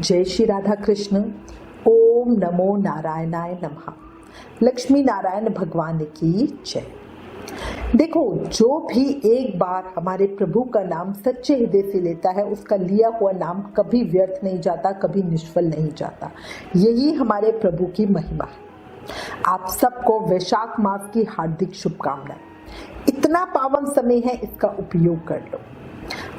जय श्री राधा कृष्ण। ओम नमो नारायणाय नमः। लक्ष्मी नारायण भगवान की जय। देखो, जो भी एक बार हमारे प्रभु का नाम सच्चे हृदय से लेता है, उसका लिया हुआ नाम कभी व्यर्थ नहीं जाता, कभी निष्फल नहीं जाता। यही हमारे प्रभु की महिमा है। आप सबको वैशाख मास की हार्दिक शुभकामनाएं। इतना पावन समय है, इसका उपयोग कर लो।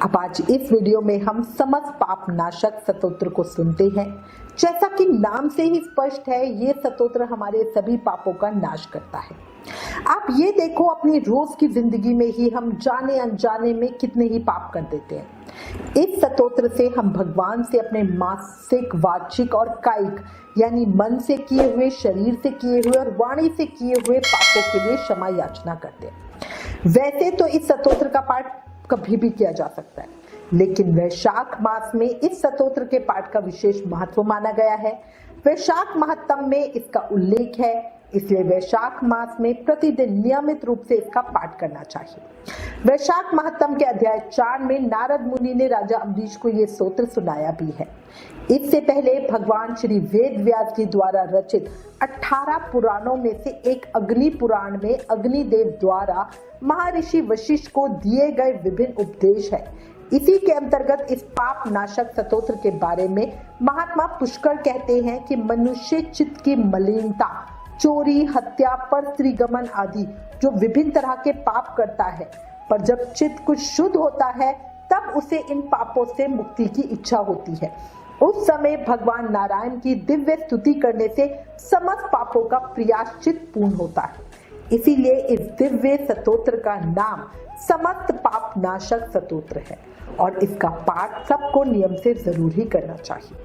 अब आज इस वीडियो में हम समस्त पाप नाशक स्तोत्र को सुनते हैं। जैसा कि नाम से ही स्पष्ट है, ये स्तोत्र हमारे सभी पापों का नाश करता है। आप ये देखो, अपनी रोज की जिंदगी में ही हम जाने अनजाने में कितने ही पाप कर देते हैं। इस स्तोत्र से हम भगवान से अपने मानसिक, वाचिक और कायिक यानी मन से किए हुए, शरीर से किए हुए और वाणी से किए हुए पापों के लिए क्षमा याचना करते हैं। वैसे तो इस स्तोत्र का पाठ कभी भी किया जा सकता है, लेकिन वैशाख मास में इस स्तोत्र के पाठ का विशेष महत्व माना गया है। वैशाख महात्म में इसका उल्लेख है, इसलिए वैशाख मास में प्रतिदिन नियमित रूप से इसका पाठ करना चाहिए। वैशाख महात्म के अध्याय 4 में नारद मुनि ने राजा अम्बरीश को ये स्तोत्र सुनाया भी है। इससे पहले भगवान श्री वेद व्यास जी द्वारा रचित 18 पुराणों में से एक अग्नि पुराण में अग्निदेव द्वारा महर्षि वशिष्ठ को दिए गए विभिन्न उपदेश है। इसी के अंतर्गत इस पाप नाशक स्तोत्र के बारे में महात्मा पुष्कर कहते हैं कि मनुष्य चित्त की मलिनता, चोरी, हत्या, पर स्त्री गमन आदि जो विभिन्न तरह के पाप करता है, पर जब चित्त कुछ शुद्ध होता है तब उसे इन पापों से मुक्ति की इच्छा होती है। उस समय भगवान नारायण की दिव्य स्तुति करने से समस्त पापों का प्रायश्चित पूर्ण होता है। इसीलिए इस दिव्य स्तोत्र का नाम समस्त पाप नाशक स्तोत्र है और इसका पाठ सबको नियम से जरूर ही करना चाहिए।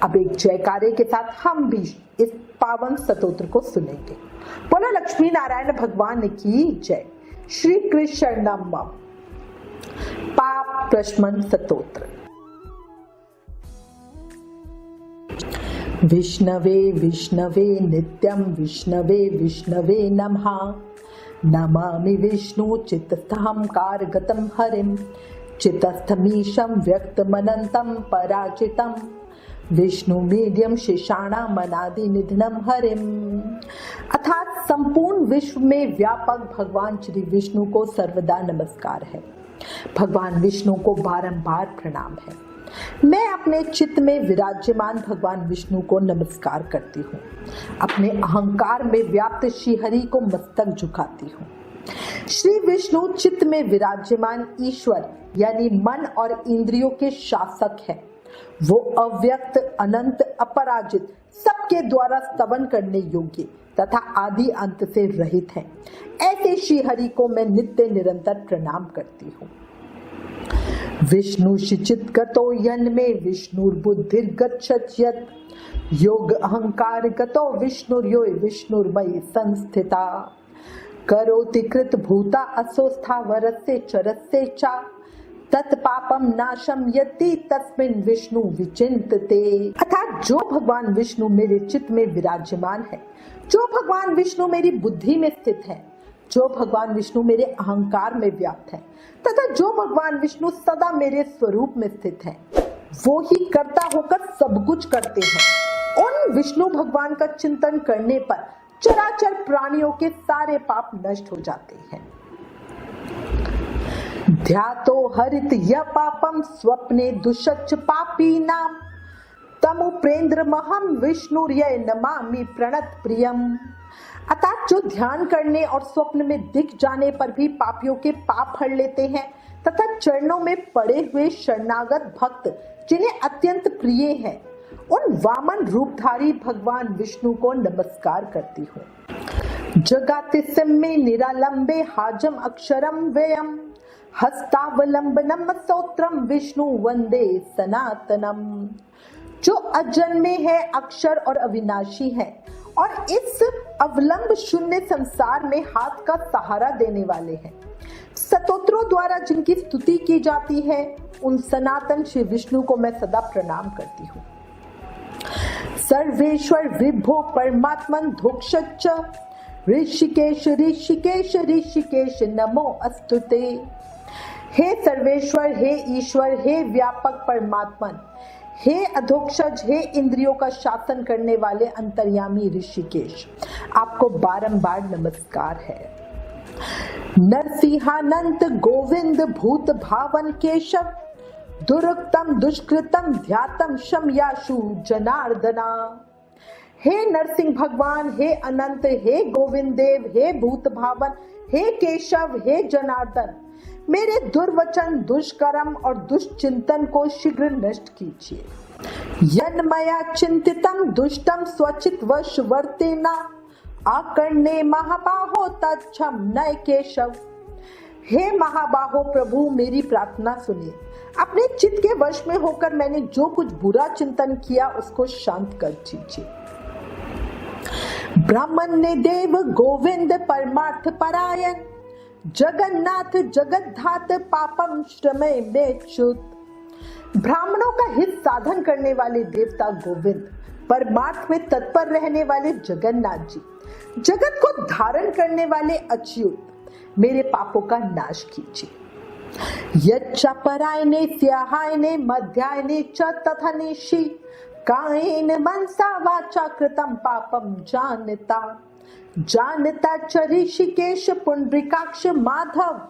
अब एक जयकारे के साथ हम भी इस पावन स्तोत्र को सुनेंगे। बोलो लक्ष्मी नारायण भगवान की जय। श्री कृष्णम पाप प्रशमन स्तोत्र। विष्णवे विष्णवे नित्यं विष्णवे विष्णवे नमः। नमामि विष्णु चित्तस्थं कारगतं हरिं। चित्तस्थमीशं व्यक्तमनन्तं पराजितं। विष्णु मीड्यम शेषाणाम अनादि निधनम हरिम। अर्थात संपूर्ण विश्व में व्यापक भगवान श्री विष्णु को सर्वदा नमस्कार है। भगवान विष्णु को बारंबार प्रणाम है। मैं अपने चित्त में विराजमान भगवान विष्णु को नमस्कार करती हूँ। अपने अहंकार में व्याप्त श्रीहरि को मस्तक झुकाती हूँ। श्री विष्णु चित्त में विराजमान ईश्वर यानी मन और इंद्रियों के शासक है। वो अव्यक्त, अनंत, अपराजित, सबके द्वारा स्तवन करने योग्य तथा आदि अंत से रहित है। ऐसे श्रीहरि को मैं नित्य निरंतर प्रणाम करती हूँ। विष्णु शिचित गतो यन्मे विष्णुर्बुद्धिर्गच्छत् यत्। योग अहंकार गतो विष्णुर्यो विष्णुर्मयि संस्थिता। करोति कृत भूता असोस्थावरस्य चरस्य च। तत्पापम नाशम यति तस्मिन् विष्णु विचिंतते। अर्थात जो भगवान विष्णु मेरे चित्त में विराजमान है, जो भगवान विष्णु मेरी बुद्धि में स्थित है, जो भगवान विष्णु मेरे अहंकार में व्याप्त है तथा जो भगवान विष्णु सदा मेरे स्वरूप में स्थित है, वो ही कर्ता होकर सब कुछ करते हैं। उन विष्णु भगवान का चिंतन करने पर चराचर प्राणियों के सारे पाप नष्ट हो जाते हैं। ध्यातो हरित य पापम स्वप्ने दुष्च पापी नाम। तमुपेन्द्र महम विष्णुर्य नमामि प्रणत प्रियम। अर्थात जो ध्यान करने और स्वप्न में दिख जाने पर भी पापियों के पाप हर लेते हैं तथा चरणों में पड़े हुए शरणागत भक्त जिन्हें अत्यंत प्रिय है, उन वामन रूपधारी भगवान विष्णु को नमस्कार करती हूँ। जगातिस्मे निरालंबे हाजम अक्षरम व्ययम। हस्तावलंबनम स्तोत्रम विष्णु वंदे सनातनम। जो अजन्मे है, अक्षर और अविनाशी है और इस अवलंब शून्य संसार में हाथ का सहारा देने वाले हैं। स्तोत्रों द्वारा जिनकी स्तुति की जाती है, उन सनातन श्री विष्णु को मैं सदा प्रणाम करती हूँ। सर्वेश्वर विभो परमात्मन धोक्षच। ऋषिकेश ऋषिकेश ऋषिकेश नमो अस्तुते। हे सर्वेश्वर, हे ईश्वर, हे व्यापक परमात्मन, हे अधोक्षज, हे इंद्रियों का शासन करने वाले अंतर्यामी ऋषिकेश, आपको बारंबार नमस्कार है। नरसिंहानंत गोविंद भूत भावन केशव, दुरुक्तम दुष्कृतम ध्यातम शमयाशु जनार्दना। हे नरसिंह भगवान, हे अनंत, हे गोविंद देव, हे भूत भावन, हे केशव, हे जनार्दन, मेरे दुर्वचन, दुष्कर्म और दुष्चिंतन को शीघ्र नष्ट कीजिए। यन्मया चिंतितम दुष्टम स्वचित वश वर्तेना, आकर्णे महाबाहो तच्छम नय केशव। हे महाबाहो प्रभु, मेरी प्रार्थना सुनिए। अपने चित्त के वश में होकर मैंने जो कुछ बुरा चिंतन किया उसको शांत कर दीजिए। ब्राह्मण ने देव गोविंद परमार्थ परायण, जगन्नाथ जगद्धात पापम श्रमय में च्युत। ब्राह्मणों का हित साधन करने वाले देवता गोविंद, परमार्थ में तत्पर रहने वाले जगन्नाथ जी, जगत को धारण करने वाले अच्युत, मेरे पापों का नाश कीजिए। यच्च परायणे स्याहायने मध्यायने च तथा निशि, कायेन मनसा वाचा कृतं पापम जानता। जानता च ऋषिकेश पुंडरीकाक्ष माधव,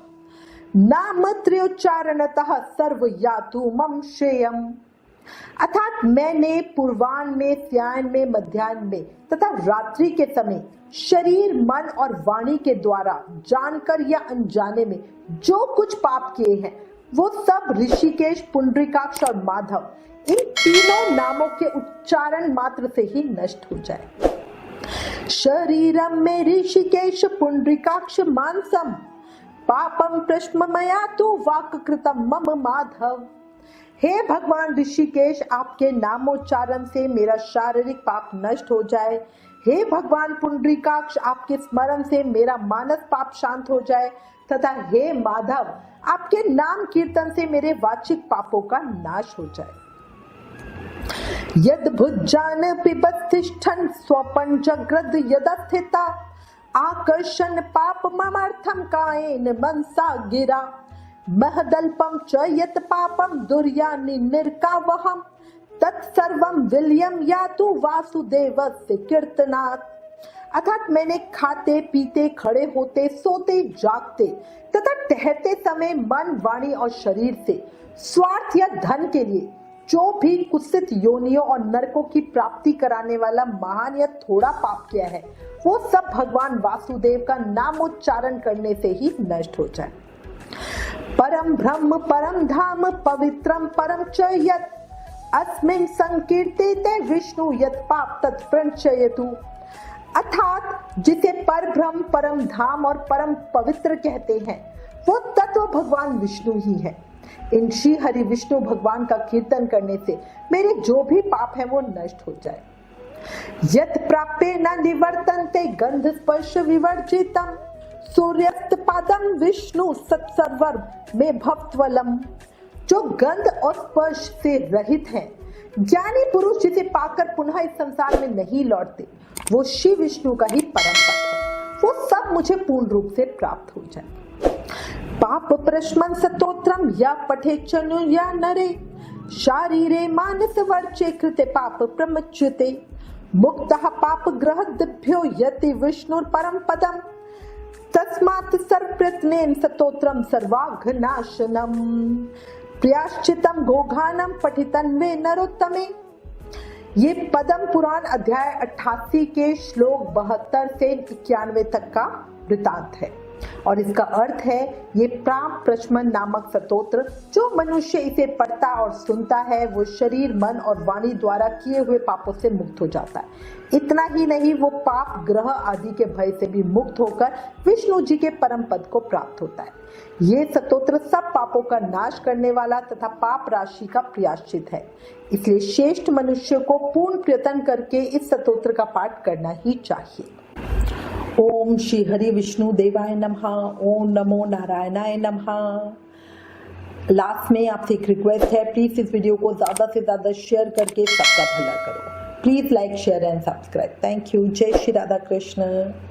नाम त्रयोच्चारणतः सर्व यातु मम श्रेयम। अर्थात मैंने पूर्वाह्न में, स्याह्न में, मध्याह्न में तथा रात्रि के समय शरीर, मन और वाणी के द्वारा जानकर या अनजाने में जो कुछ पाप किए हैं वो सब ऋषिकेश, पुंडरीकाक्ष और माधव, इन तीनों नामों के उच्चारण मात्र से ही नष्ट हो जाए। शरीरम में ऋषिकेश पुंडरीकाक्ष मानसम, पापम प्रश्ममया तु वाक् कृतम मम माधव। हे भगवान ऋषिकेश, आपके नामोच्चारण से मेरा शारीरिक पाप नष्ट हो जाए। हे भगवान पुंडरीकाक्ष, आपके स्मरण से मेरा मानस पाप शांत हो जाए। तथा हे माधव, आपके नाम कीर्तन से मेरे वाचिक पापों का नाश हो जाए। यद भुजान पिबत्तिष्ठन् स्वपंचग्रद यदस्थिता, आकर्षण पाप ममर्थम कायेन मनसा गिरा। महदल्पम च यत पापम दुर्यानि निर्कावहम, तत्सर्वम विलयम यातु वासुदेवस्य कीर्तनात्। अर्थात मैंने खाते पीते, खड़े होते, सोते, जागते तथा टहलते समय मन, वाणी और शरीर से स्वार्थ या धन के लिए जो भी कुत्सित योनियों और नरकों की प्राप्ति कराने वाला महान या थोड़ा पाप किया है, वो सब भगवान वासुदेव का नामोच्चारण करने से ही नष्ट हो जाए। परम ब्रह्म परम धाम पवित्रम परम च यत्, अस्मिन् संकीर्तिते विष्णु यत् पाप तत् प्रणश्यतु। अर्थात जिसे पर ब्रह्म, परम धाम और परम पवित्र कहते हैं वो तत्व भगवान विष्णु ही है। इन श्री हरि विष्णु भगवान का कीर्तन करने से मेरे जो भी पाप है वो नष्ट हो जाए। यत् प्राप्ये न निवर्तन्ते गंध स्पर्श विवर्जितम, सूर्यस्त पादम विष्णु सत्सर्वर में भक्तवलम। जो गंध और स्पर्श से रहित है, ज्ञानी पुरुष जिसे पाकर पुनः इस संसार में नहीं लौटते, वो श्री विष्णु का ही परम पद है। वो सब मुझे पूर्ण रूप से प्राप्त हो जाए। पाप प्रश्मन स्तोत्रम या पठे चनु या नरे, शारीरे मानस वर्चे कृते पाप प्रमुच्यते। मुक्तः पाप ग्रहद्भ्यो यति विष्णुर परम पदम, तस्मात् सर्वप्रयत्नेन स्तोत्रम सर्वाघनाशनम। प्रियाश्चितम घोघानम पठितन में नरोत्तमे। ये पद्म पुराण अध्याय 88 के श्लोक 72 से 91 तक का वृतांत है और इसका अर्थ है ये पाप प्रशमन नामक स्तोत्र, जो मनुष्य इसे पढ़ता और सुनता है वो शरीर, मन और वाणी द्वारा किए हुए पापों से मुक्त हो जाता है। इतना ही नहीं, वो पाप ग्रह आदि के भय से भी मुक्त होकर विष्णु जी के परम पद को प्राप्त होता है। ये स्तोत्र सब पापों का नाश करने वाला तथा पाप राशि का प्रायश्चित है। इसलिए श्रेष्ठ मनुष्य को पूर्ण प्रयत्न करके इस स्तोत्र का पाठ करना ही चाहिए। ओम श्री हरि विष्णु देवाय नमः। ओम नमो नारायणाय नमः। लास्ट में आपसे एक रिक्वेस्ट है, प्लीज इस वीडियो को ज्यादा से ज्यादा शेयर करके सबका भला करो। Please like, share and subscribe. Thank you. जय श्री राधा कृष्ण।